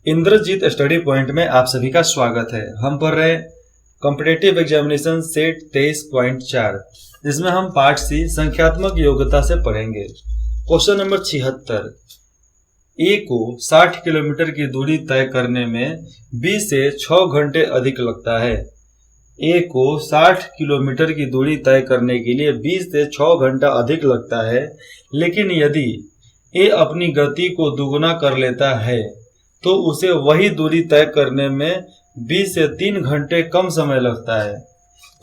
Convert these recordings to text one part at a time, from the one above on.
Indrajit study point में आप सभी का स्वागत है। हम पढ़ रहे कॉम्पिटिटिव एग्जामिनेशन सेट 23.4, जिसमें हम पार्ट सी संख्यात्मक योग्यता से पढ़ेंगे। Question number 76। ए को 60 किलोमीटर की दूरी तय करने में 20 से 6 घंटे अधिक लगता है। ए को 60 किलोमीटर की दूरी तय करने के लिए 20 से 6 घंटा अधिक लगता है, लेकिन यदि ए अपनी गति को दुगुना कर लेता है तो उसे वही दूरी तय करने में 20 से 3 घंटे कम समय लगता है।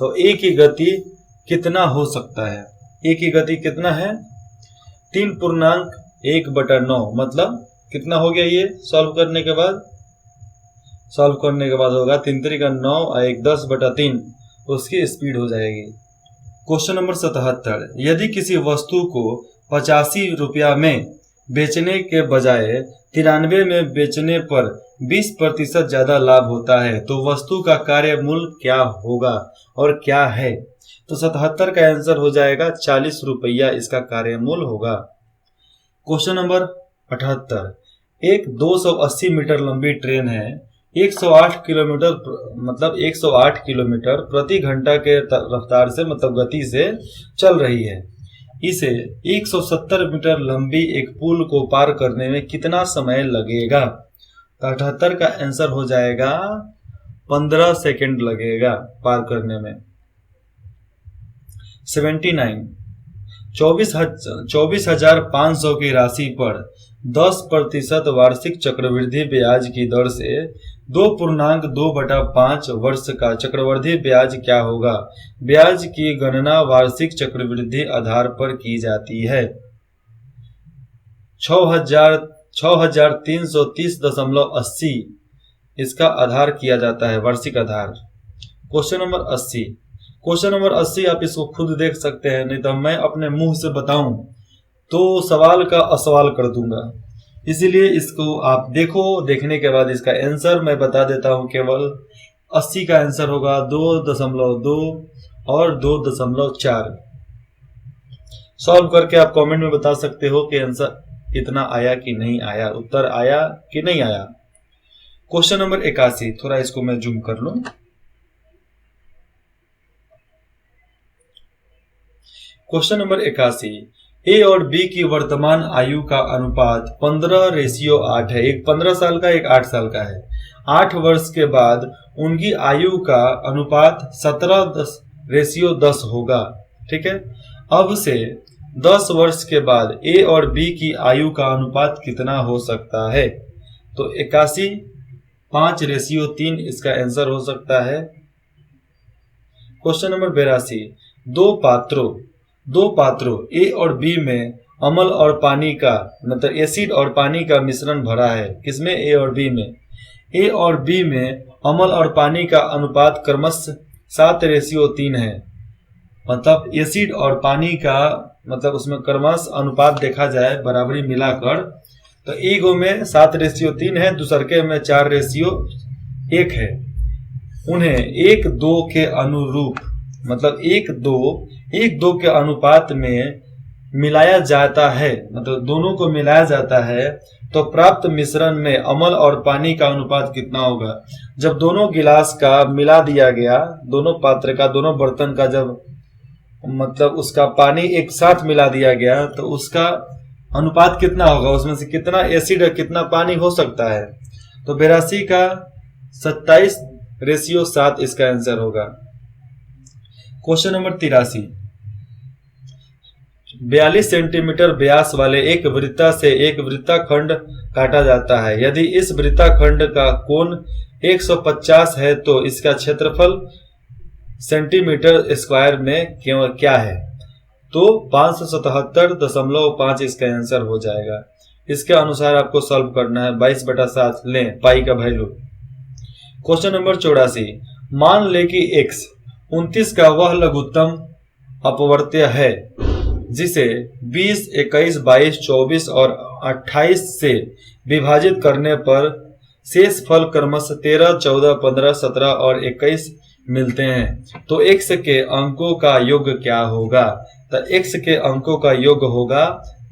तो ए की गति कितना हो सकता है? ए की गति कितना है? 3.1/9, मतलब कितना हो गया? ये सॉल्व करने के बाद होगा 3 3 का 9 और 1 10/3, उसकी स्पीड हो जाएगी। Question number 77। यदि किसी वस्तु को 85 रुपया में बेचने के बजाय 93 में बेचने पर 20% ज्यादा लाभ होता है तो वस्तु का कार्य मूल्य क्या होगा और क्या है? तो 77 का आंसर हो जाएगा 40 रुपया, इसका कार्य मूल्य होगा। Question number 78। एक 280 मीटर लंबी ट्रेन है, 108 किलोमीटर प्रति घंटा के रफ्तार से मतलब गति से चल रही है। इसे 170 मीटर लंबी एक पुल को पार करने में कितना समय लगेगा? 78 का आंसर हो जाएगा 15 सेकंड लगेगा पार करने में। 79। 24,500 की राशि पर 10% वार्षिक चक्रवृद्धि ब्याज की दर से 2.2/5 वर्ष का चक्रवृद्धि ब्याज क्या होगा? ब्याज की गणना वार्षिक चक्रवृद्धि आधार पर की जाती है। 6,330.80 इसका आधार किया जाता है, वार्षिक आधार। Question number 80। क्वेश्चन नंबर 80 आप इसको खुद देख सकते हैं, नहीं तो मैं अपने मुंह से बताऊं तो सवाल का असवाल कर दूंगा, इसीलिए इसको आप देखो। देखने के बाद इसका आंसर मैं बता देता हूं। केवल 80 का आंसर होगा 2.2 और 2.4। सॉल्व करके आप कमेंट में बता सकते हो कि आंसर इतना आया कि नहीं आया, उत्तर आया कि नहीं आया। क्वेश्चन नंबर 81, थोड़ा इसको मैं जूम कर लूं। Question number 81। ए और बी की वर्तमान आयु का अनुपात 15:8 है। एक 15 साल का, एक 8 साल का है। 8 वर्ष के बाद उनकी आयु का अनुपात 17:10 होगा। ठीक है। अब से 10 वर्ष के बाद ए और बी की आयु का अनुपात कितना हो सकता है? तो 81 5:3 इसका आंसर हो सकता है। Question number 82। दो पात्रों ए और बी में अम्ल और पानी का मतलब एसिड और पानी का मिश्रण भरा है। किसमें? ए और बी में। ए और बी में अम्ल और पानी का अनुपात क्रमशः 7:3 है। मतलब एसिड और पानी का मतलब उसमें क्रमशः अनुपात देखा जाए बराबरी मिलाकर, तो एक में 7:3 है, दूसरे में 4:1 है। उन्हें 1:2 के अनुरूप मतलब 1:2 के अनुपात में मिलाया जाता है, मतलब दोनों को मिलाया जाता है, तो प्राप्त मिश्रण में अम्ल और पानी का अनुपात कितना होगा? जब दोनों गिलास का मिला दिया गया, दोनों पात्र का, दोनों बर्तन का जब मतलब उसका पानी एक साथ मिला दिया गया तो उसका अनुपात कितना होगा? उसमें से कितना एसिड और कितना पानी हो सकता है? तो 82 का 27:7 इसका आंसर होगा। Question number 83। 42 सेंटीमीटर व्यास वाले एक वृत्ता से एक वृत्ताखंड काटा जाता है। यदि इस वृत्ताखंड का कोण 150 है तो इसका क्षेत्रफल सेंटीमीटर स्क्वायर में क्या है? तो 577.5 इसका आंसर हो जाएगा। इसके अनुसार आपको सॉल्व करना है। 22/7 लें पाई का वैल्यू। Question number 84। मान ले कि x 29 का वह लघुत्तम अपवर्त्य है जिसे 20, 21, 22, 24 और 28 से विभाजित करने पर शेष फल क्रमशः 13, 14, 15, 17 और 21 मिलते हैं। तो x के अंकों का योग क्या होगा? तो x के अंकों का योग होगा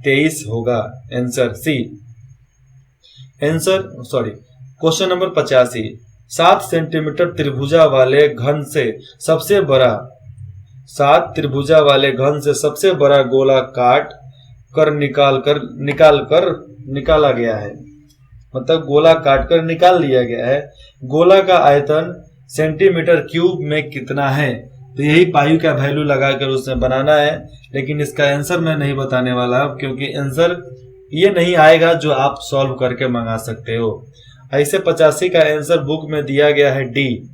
23 होगा। Answer C. Question number 85, 7 centimetre त्रिभुजा वाले घन से सबसे बड़ा 7 त्रिभुजा वाले घन से सबसे बड़ा गोला काट कर निकाला गया है, मतलब गोला काट कर निकाल लिया गया है। गोला का आयतन सेंटीमीटर क्यूब में कितना है? तो यही पाई का वैल्यू लगाकर उसमें बनाना है, लेकिन इसका आंसर मैं नहीं बताने वाला क्योंकि आंसर ये नहीं आएगा जो आप सॉल्व करके मंगा सकते हो। ऐसे 85 का आंसर बुक में दिया गया है डी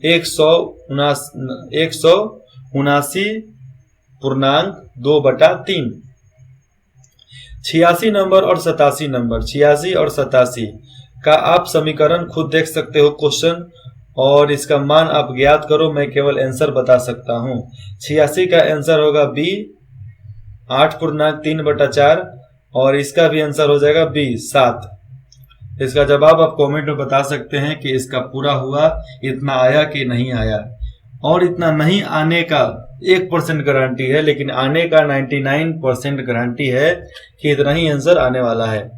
179.2/3। 86 नंबर और 87 नंबर, 86 और 87 का आप समीकरण खुद देख सकते हो क्वेश्चन, और इसका मान आप ज्ञात करो, मैं केवल आंसर बता सकता हूं। 86 का आंसर होगा बी 8/3/4 और इसका भी आंसर हो जाएगा बी 7। इसका जवाब आप कमेंट में बता सकते हैं कि इसका पूरा हुआ, इतना आया कि नहीं आया। और इतना नहीं आने का 1% गारंटी है, लेकिन आने का 99% गारंटी है कि इतना ही आंसर आने वाला है।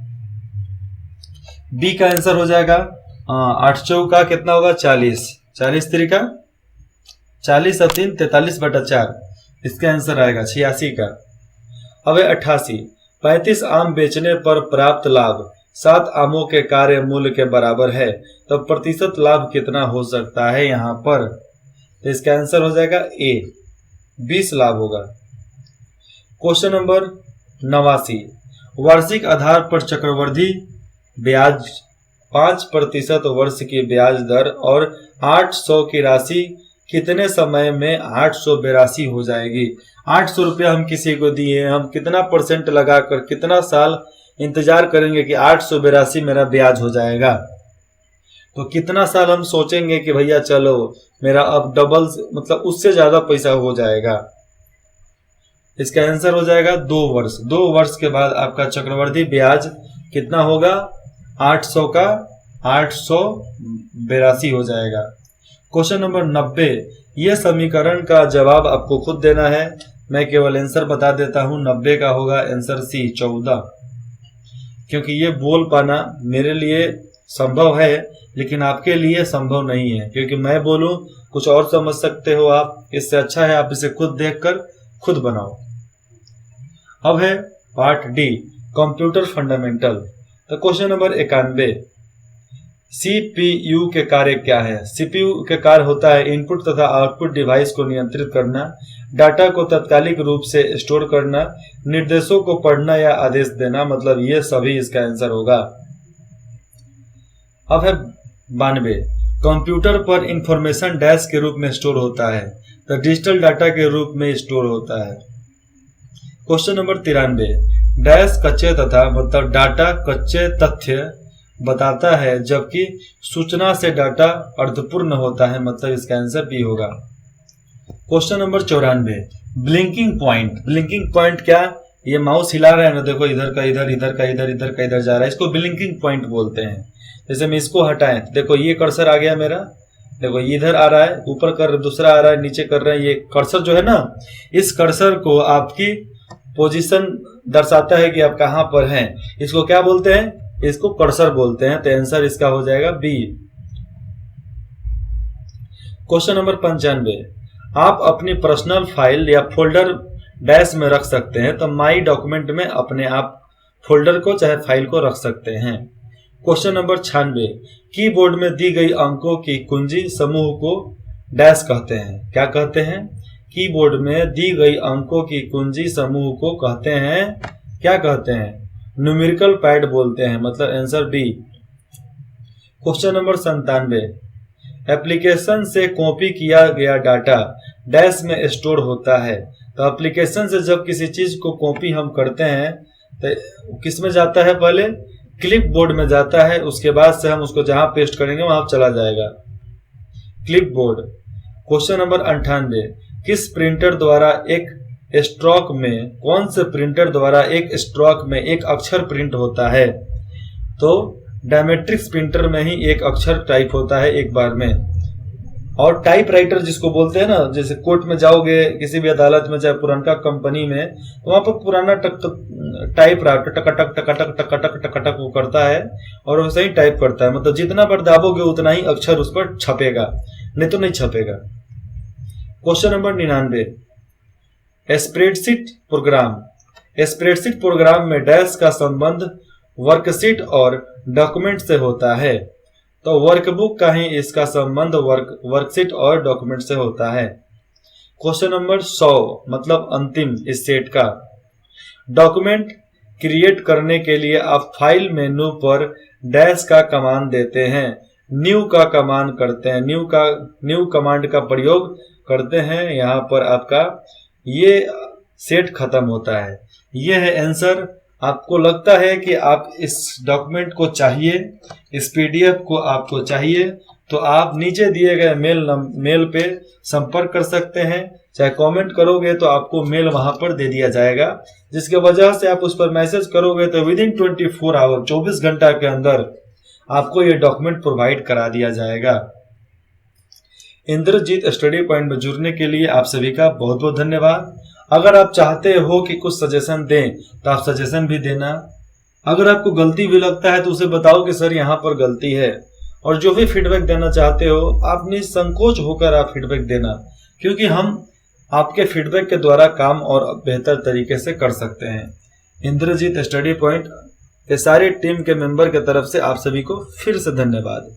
बी का आंसर हो जाएगा 8 चौका कितना होगा 40, 40 तरीका 40 और 3 43/4, इसका आंसर आएगा 86 का। अब है 88, 35 आम बेचने पर प्राप्त लाभ 7 आमों के कार्य मूल्य के बराबर है, तो प्रतिशत लाभ कितना हो सकता है यहाँ पर? तो इसका आंसर हो जाएगा ए 20 लाभ होगा। क्वेश्चन नंबर 89, वार्षिक आधार पर चक्रवृद्धि ब्याज 5% वर्ष की ब्याज दर और 800 की राशि कितने समय में 882 हो जाएगी? 800 रुपया हम किसी को दिए, हम कितना % लगाकर कितना साल इंतजार करेंगे कि 882 मेरा ब्याज हो जाएगा? तो कितना साल हम सोचेंगे कि भैया चलो मेरा अब डबल, मतलब उससे ज्यादा पैसा हो जाएगा। इसका आंसर हो जाएगा 2 वर्ष। 2 वर्ष के बाद आपका चक्रवृद्धि ब्याज कितना होगा? 800 का 882 हो जाएगा। क्वेश्चन नंबर 90, यह समीकरण का जवाब आपको खुद देना है, मैं केवल आंसर बता देता हूं। 90 का होगा आंसर सी 14, क्योंकि ये बोल पाना मेरे लिए संभव है लेकिन आपके लिए संभव नहीं है, क्योंकि मैं बोलूं कुछ और समझ सकते हो आप। इससे अच्छा है आप इसे खुद देखकर खुद बनाओ। अब है पार्ट डी कंप्यूटर फंडामेंटल। तो क्वेश्चन नंबर 91, सीपीयू के कार्य क्या है? सीपीयू के कार्य होता है इनपुट तथा आउटपुट डिवाइस को नियंत्रित करना, डाटा को तात्कालिक रूप से स्टोर करना, निर्देशों को पढ़ना या आदेश देना, मतलब ये सभी इसका आंसर होगा। अब है 92, कंप्यूटर पर इंफॉर्मेशन डैश के रूप में स्टोर होता है, तो डिजिटल डाटा के रूप में स्टोर होता है। क्वेश्चन नंबर 93, डैश कच्चे तथा मतलब डाटा कच्चे तथ्य बताता है जबकि सूचना से डाटा अर्थपूर्ण होता है, मतलब इसका आंसर बी होगा। Question number 94, blinking point. Blinking point क्या? ये माउस हिला रहा है ना, देखो इधर का इधर, इधर का इधर, इधर का इधर जा रहा है, इसको ब्लिंकिंग पॉइंट बोलते हैं। जैसे मैं इसको हटाएं, देखो ये कर्सर आ गया मेरा, देखो इधर आ रहा है, ऊपर कर दूसरा आ रहा है, नीचे कर रहे हैं, ये कर्सर जो है ना, इस कर्सर को आपकी पोजीशन दर्शाता है कि आप कहां पर हैं। इसको क्या बोलते हैं? इसको कर्सर बोलते हैं। तो आंसर इसका हो जाएगा बी। क्वेश्चन नंबर 95, आप अपनी पर्सनल फाइल या फोल्डर डैश में रख सकते हैं, तो माई डॉक्यूमेंट में अपने आप फोल्डर को चाहे फाइल को रख सकते हैं। क्वेश्चन नंबर 96, कीबोर्ड में दी गई अंकों की कुंजी समूह को डैश कहते हैं। क्या कहते हैं? कीबोर्ड में दी गई अंकों की कुंजी समूह को कहते हैं, क्या कहते हैं? न्यूमेरिकल पैड बोलते हैं, मतलब answer B. Question number 97, application से कॉपी किया गया डाटा डैश में स्टोर होता है। तो एप्लीकेशन से जब किसी चीज को कॉपी हम करते हैं तो किस में जाता है? पहले क्लिप बोर्ड में जाता है, उसके बाद से हम उसको जहां पेस्ट करेंगे वहां चला जाएगा, क्लिप बोर्ड। क्वेश्चन नंबर 98, किस प्रिंटर द्वारा एक स्ट्रोक में, कौन से प्रिंटर द्वारा एक स्ट्रोक में एक अक्षर प्रिंट होता है? तो डायमेट्रिक्स प्रिंटर में ही एक अक्षर टाइप होता है एक बार में। और टाइप राइटर जिसको बोलते हैं ना, जैसे कोर्ट में जाओगे किसी भी अदालत में, चाहे पुराना कंपनी में, तो वहां पर पुराना टाइप राइटर टकटक टकटक टकटक टकटक वो करता है और वैसे ही टाइप करता है। मतलब जितना बार दाबोगे उतना ही अक्षर उस पर छपेगा, नहीं तो नहीं छपेगा। Question number 99, spreadsheet program. Spreadsheet program में डैश का संबंध वर्कशीट और डॉक्यूमेंट से होता है, तो वर्कबुक का ही इसका संबंध वर्कशीट और डॉक्यूमेंट से होता है। क्वेश्चन नंबर 100, मतलब अंतिम इस सेट का। डॉक्यूमेंट क्रिएट करने के लिए आप फाइल मेनू पर डैश का कमांड देते हैं, न्यू का कमांड करते हैं, न्यू कमांड का प्रयोग करते हैं। यहाँ पर आपका ये सेट खत्म होता है। ये है आंसर। आपको लगता है कि आप इस डॉक्यूमेंट को चाहिए, इस पीडीएफ को आपको चाहिए, तो आप नीचे दिए गए मेल पे संपर्क कर सकते हैं। चाहे कमेंट करोगे तो आपको मेल वहां पर दे दिया जाएगा, जिसके वजह से आप उस पर मैसेज करोगे तो विदिन 24 आवर 24 घंटा के अंदर आपको ये डॉक्यूमेंट प्रोवाइड करा दिया जाएगा। इंद्रजीत स्टडी पॉइंट में जुड़ने के लिए आप सभी का बहुत बहुत धन्यवाद। अगर आप चाहते हो कि कुछ सजेशन दें तो आप सजेशन भी देना। अगर आपको गलती भी लगता है तो उसे बताओ कि सर यहाँ पर गलती है। और जो भी फीडबैक देना चाहते हो आप निसंकोच होकर आप फीडबैक देना, क्योंकि हम आपके फीडबैक के द्वारा काम और बेहतर तरीके से कर सकते हैं। इंद्रजीत स्टडी पॉइंट के सारी टीम के मेंबर की तरफ से आप सभी को फिर से धन्यवाद।